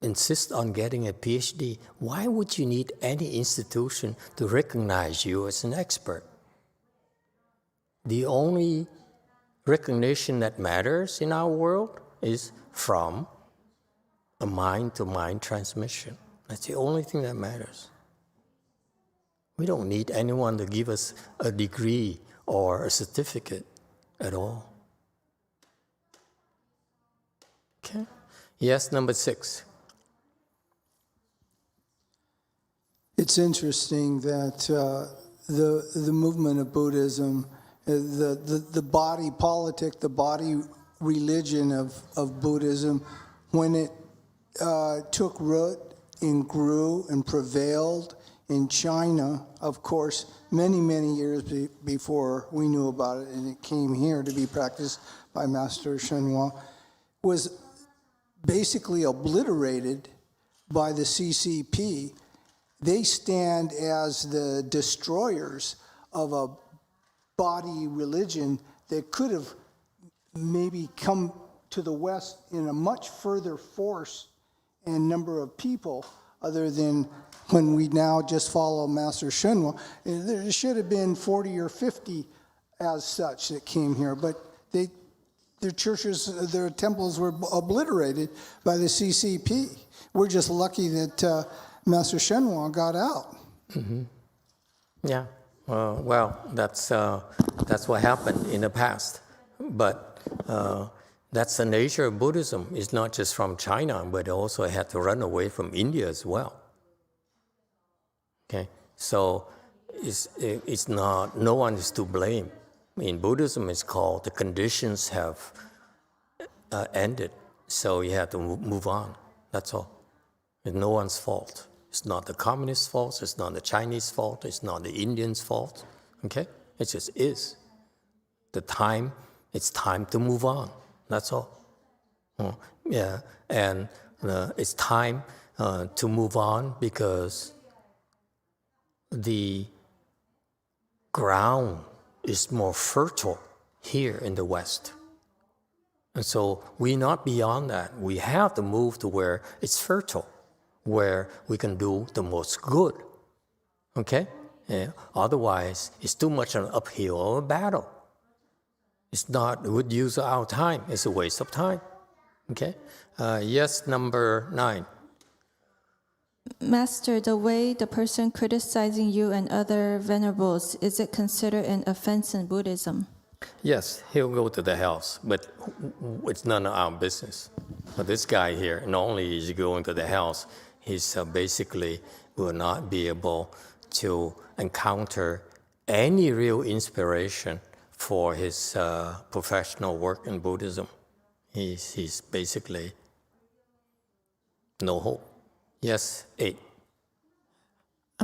insist on getting a PhD, why would you need any institution to recognize you as an expert? The only recognition that matters in our world is from a mind-to-mind transmission. That's the only thing that matters. We don't need anyone to give us a degree or a certificate at all. Okay? Yes, number 6. It's interesting that the movement of Buddhism, the body politic, the body religion of Buddhism, when it took root and grew and prevailed in China, of course, many, many years before we knew about it, and it came here to be practiced by Master YongHua, was basically obliterated by the CCP. They stand as the destroyers of a body religion that could have maybe come to the West in a much further force and number of people other than when we now just follow Master YongHua. There should have been 40 or 50 as such that came here, but their churches, their temples were obliterated by the CCP. We're just lucky that Master YongHua got out. Mm-hmm. Yeah. Well, that's what happened in the past. But that's the nature of Buddhism. It's not just from China, but it also had to run away from India as well. Okay, so it's not, no one is to blame. In Buddhism, it's called the conditions have ended, so you have to move on. That's all. It's no one's fault. It's not the communist fault. It's not the Chinese fault. It's not the Indians' fault. Okay, it just is. It's time to move on. That's all. Yeah, and it's time to move on because the ground is more fertile here in the West. And so we're not beyond that. We have to move to where it's fertile, where we can do the most good. Okay? Yeah. Otherwise, it's too much an uphill battle. It's not a good use of our time. It's a waste of time. Okay? Yes, number 9. Master, the way the person criticizing you and other venerables, is it considered an offense in Buddhism? Yes, he'll go to the house, but it's none of our business. But this guy here, not only is he going to the house, he's basically will not be able to encounter any real inspiration for his professional work in Buddhism. He's basically no hope. Yes, 8.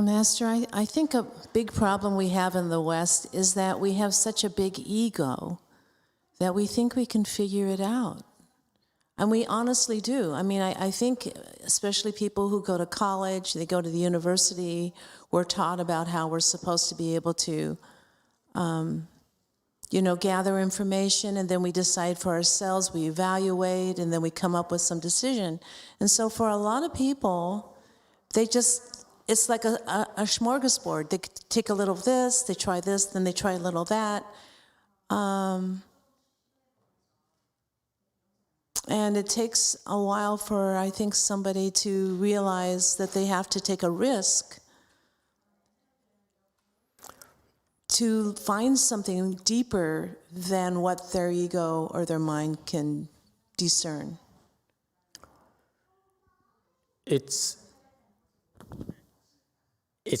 Master, I think a big problem we have in the West is that we have such a big ego that we think we can figure it out. And we honestly do. I mean, I think especially people who go to college, they go to the university, we're taught about how we're supposed to be able to, gather information, and then we decide for ourselves, we evaluate, and then we come up with some decision. And so for a lot of people, it's like a smorgasbord. They take a little of this, they try this, then they try a little of that. And it takes a while for, I think, somebody to realize that they have to take a risk to find something deeper than what their ego or their mind can discern. It's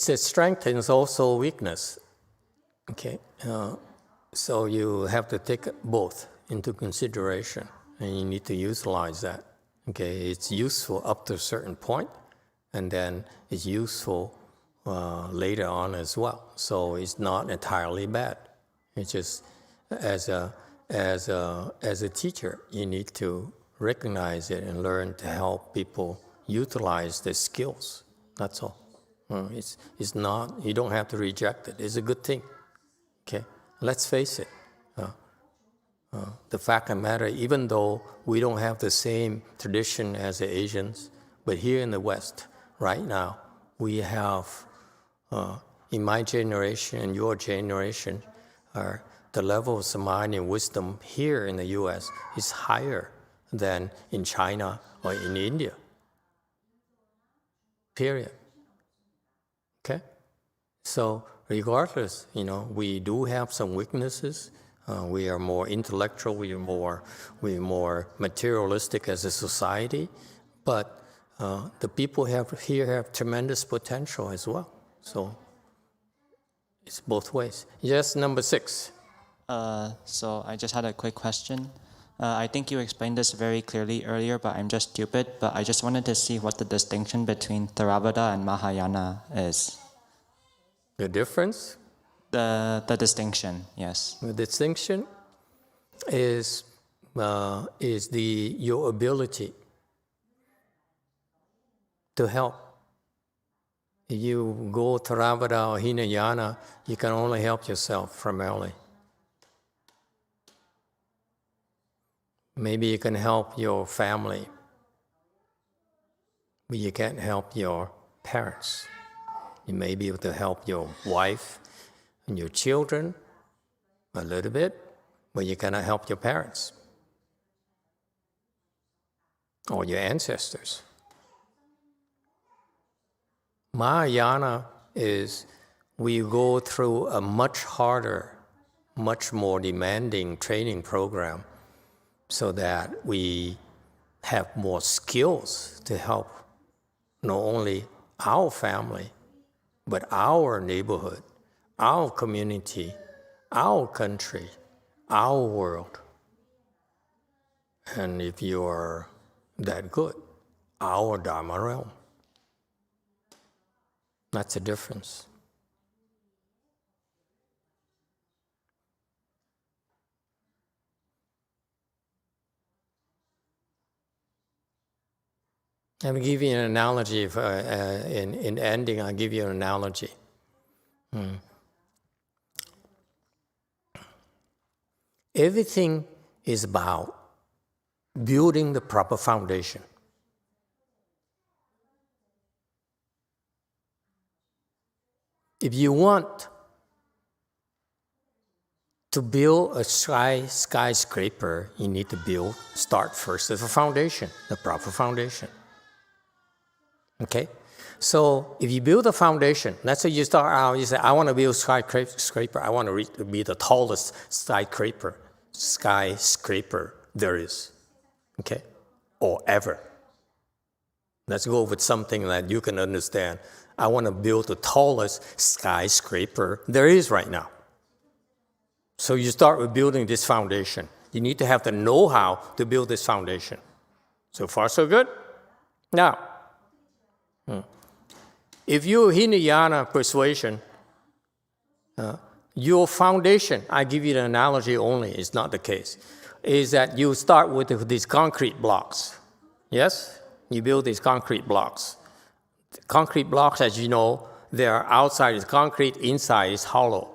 a strength and it's also a weakness. Okay, so you have to take both into consideration, and you need to utilize that. Okay, it's useful up to a certain point, and then it's useful later on as well. So it's not entirely bad. It's just as a teacher, you need to recognize it and learn to help people utilize the skills. That's all. It's not. You don't have to reject it. It's a good thing. Okay, let's face it. The fact of the matter, even though we don't have the same tradition as the Asians, but here in the West, right now, we have, in my generation and your generation, the level of samadhi and wisdom here in the U.S. is higher than in China or in India. Period. Okay? So regardless, we do have some weaknesses. We are more intellectual, we're more materialistic as a society, but the people here have tremendous potential as well. So it's both ways. Yes, number 6. So I just had a quick question. I think you explained this very clearly earlier, but I'm just stupid. But I just wanted to see what the distinction between Theravada and Mahayana is. The difference? The distinction, yes. The distinction is your ability to help. If you go Theravada or Hinayana, you can only help yourself primarily. Maybe you can help your family, but you can't help your parents. You may be able to help your wife and your children a little bit, but you cannot help your parents or your ancestors. Mahayana is we go through a much harder, much more demanding training program so that we have more skills to help not only our family, but our neighborhood, our community, our country, our world. And if you are that good, our Dharma realm. That's the difference. Let me give you an analogy. In ending, I'll give you an analogy. Everything is about building the proper foundation. If you want To build a skyscraper, you need to start first with a foundation, the proper foundation. Okay? So if you build a foundation, let's say you start out, you say, I want to build a skyscraper, I want to be the tallest skyscraper there is, okay? Or ever. Let's go with something that you can understand. I want to build the tallest skyscraper there is right now. So you start with building this foundation. You need to have the know-how to build this foundation. So far, so good? Now, if you're Hinayana persuasion, your foundation, I give you the analogy only, it's not the case, is that you start with these concrete blocks. Yes? You build these concrete blocks. The concrete blocks, as you know, they are outside is concrete, inside is hollow.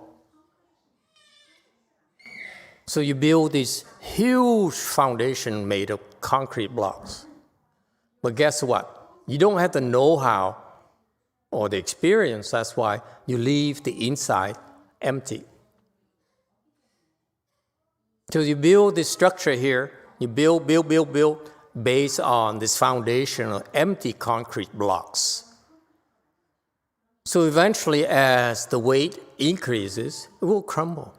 So you build this huge foundation made of concrete blocks. But guess what? You don't have the know-how or the experience. That's why you leave the inside empty. So you build this structure here. You build based on this foundation of empty concrete blocks. So eventually, as the weight increases, it will crumble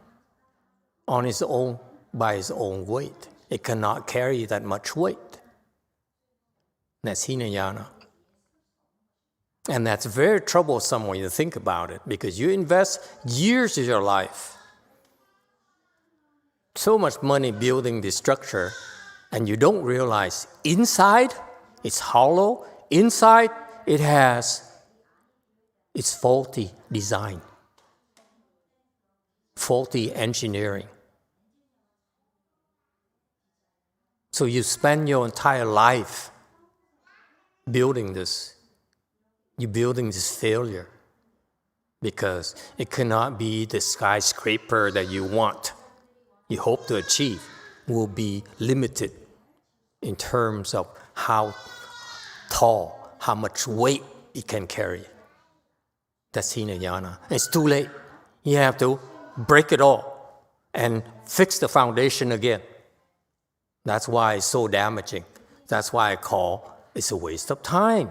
on its own, by its own weight. It cannot carry that much weight. That's Hinayana. And that's very troublesome when you think about it, because you invest years of your life, so much money building this structure, and you don't realize inside it's hollow, inside it has its faulty design, faulty engineering. So you spend your entire life building this. You're building this failure because it cannot be the skyscraper that you want, you hope to achieve, will be limited in terms of how tall, how much weight it can carry. That's Hinayana. It's too late. You have to break it all and fix the foundation again. That's why it's so damaging. That's why I call it's a waste of time.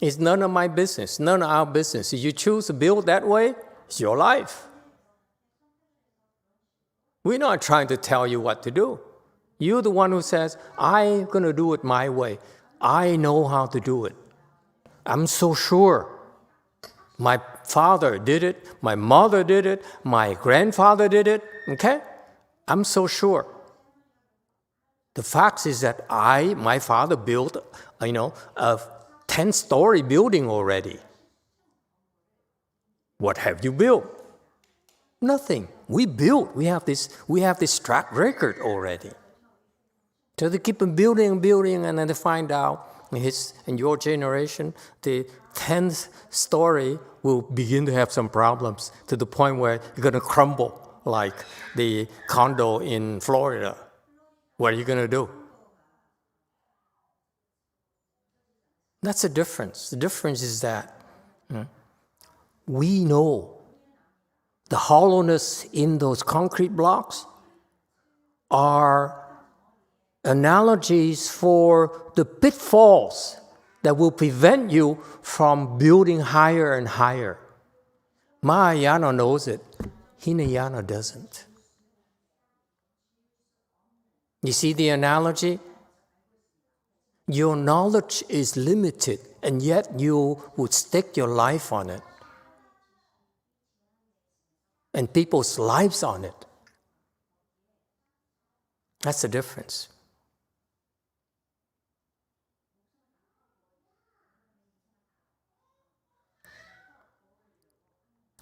It's none of my business, none of our business. If you choose to build that way, it's your life. We're not trying to tell you what to do. You're the one who says, I'm going to do it my way. I know how to do it. I'm so sure. My father did it, my mother did it, my grandfather did it, okay? I'm so sure. The fact is that my father built, a 10-story building already. What have you built? Nothing. We have this track record already. So they keep on building, and then they find out in your generation, the 10th story will begin to have some problems to the point where you're going to crumble like the condo in Florida. What are you going to do? That's the difference. The difference is that we know the hollowness in those concrete blocks are analogies for the pitfalls that will prevent you from building higher and higher. Mahayana knows it. Hinayana doesn't. You see the analogy? Your knowledge is limited, and yet you would stake your life on it. And people's lives on it. That's the difference.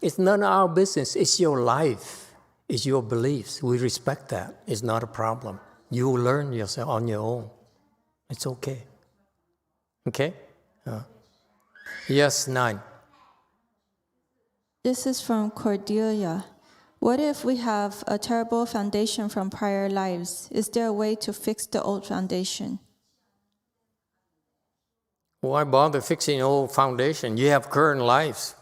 It's none of our business. It's your life. It's your beliefs. We respect that. It's not a problem. You will learn yourself on your own. It's okay. Okay? Yes, 9. This is from Cordelia. What if we have a terrible foundation from prior lives? Is there a way to fix the old foundation? Why bother fixing old foundation? You have current lives.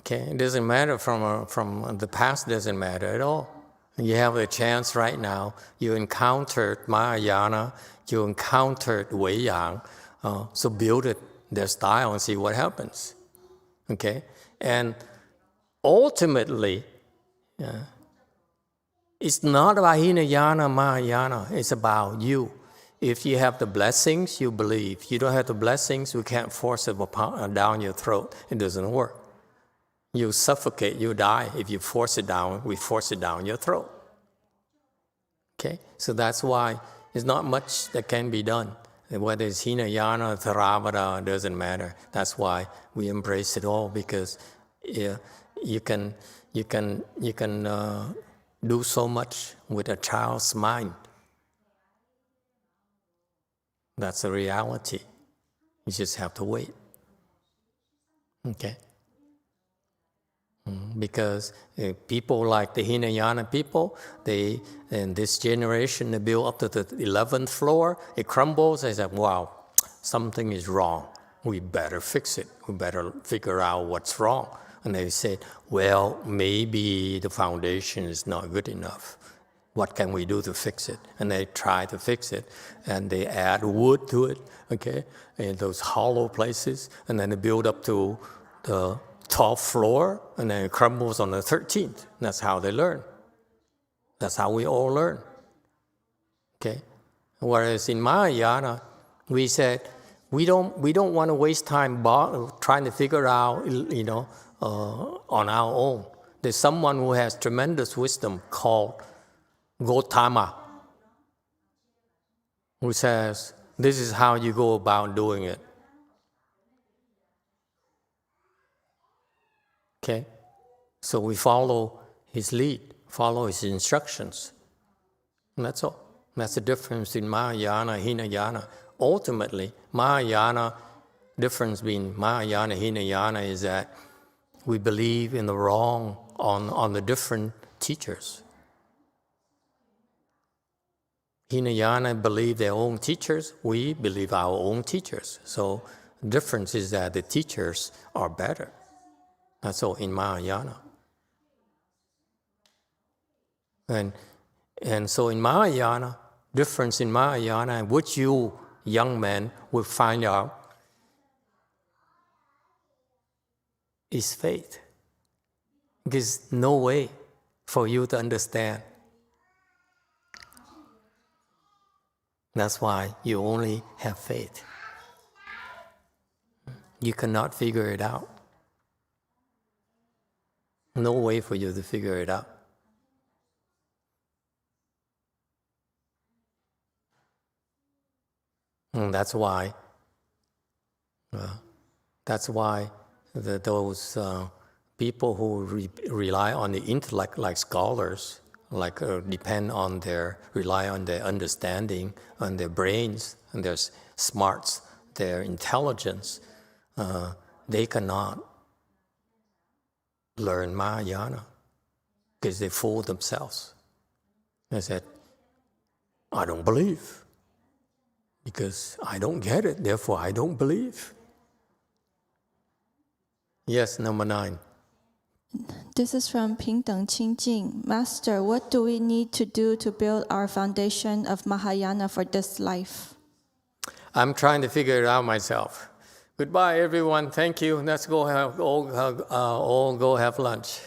Okay, it doesn't matter from the past. Doesn't matter at all. You have a chance right now. You encountered Mahayana. You encountered Wei Yang. So build it, their style, and see what happens. Okay, and ultimately, it's not about Hinayana, Mahayana. It's about you. If you have the blessings, you believe. You don't have the blessings, we can't force it down your throat. It doesn't work. You suffocate, you die. If you force it down, we force it down your throat. Okay? So that's why there's not much that can be done. Whether it's Hinayana or Theravada, it doesn't matter. That's why we embrace it all, because you can do so much with a child's mind. That's the reality. You just have to wait. Okay? Because people like the Hinayana people, in this generation, they build up to the 11th floor, it crumbles, they say, wow, something is wrong. We better fix it. We better figure out what's wrong. And they said, well, maybe the foundation is not good enough. What can we do to fix it? And they try to fix it, and they add wood to it, okay, in those hollow places, and then they build up to the 12th floor, and then it crumbles on the 13th. That's how they learn. That's how we all learn. Okay? Whereas in Mahayana, we said, we don't want to waste time trying to figure out, on our own. There's someone who has tremendous wisdom called Gautama, who says, this is how you go about doing it. Okay? So we follow his lead, follow his instructions. And that's all. That's the difference in Mahayana and Hinayana. Ultimately, difference between Mahayana and Hinayana is that we believe in the wrong on the different teachers. Hinayana believe their own teachers, we believe our own teachers. So the difference is that the teachers are better. That's all in Mahayana. And so in Mahayana, difference in Mahayana, which you young men will find out, is faith. There's no way for you to understand. That's why you only have faith. You cannot figure it out. No way for you to figure it out. And that's why those people who rely on the intellect, like scholars, rely on their understanding, on their brains, and their smarts, their intelligence, they cannot learn Mahayana because they fool themselves. They said, I don't believe because I don't get it, therefore I don't believe. Yes, number 9. This is from Pingdeng Qingjing. Master, what do we need to do to build our foundation of Mahayana for this life? I'm trying to figure it out myself. Goodbye, everyone. Thank you. Let's go all go have lunch.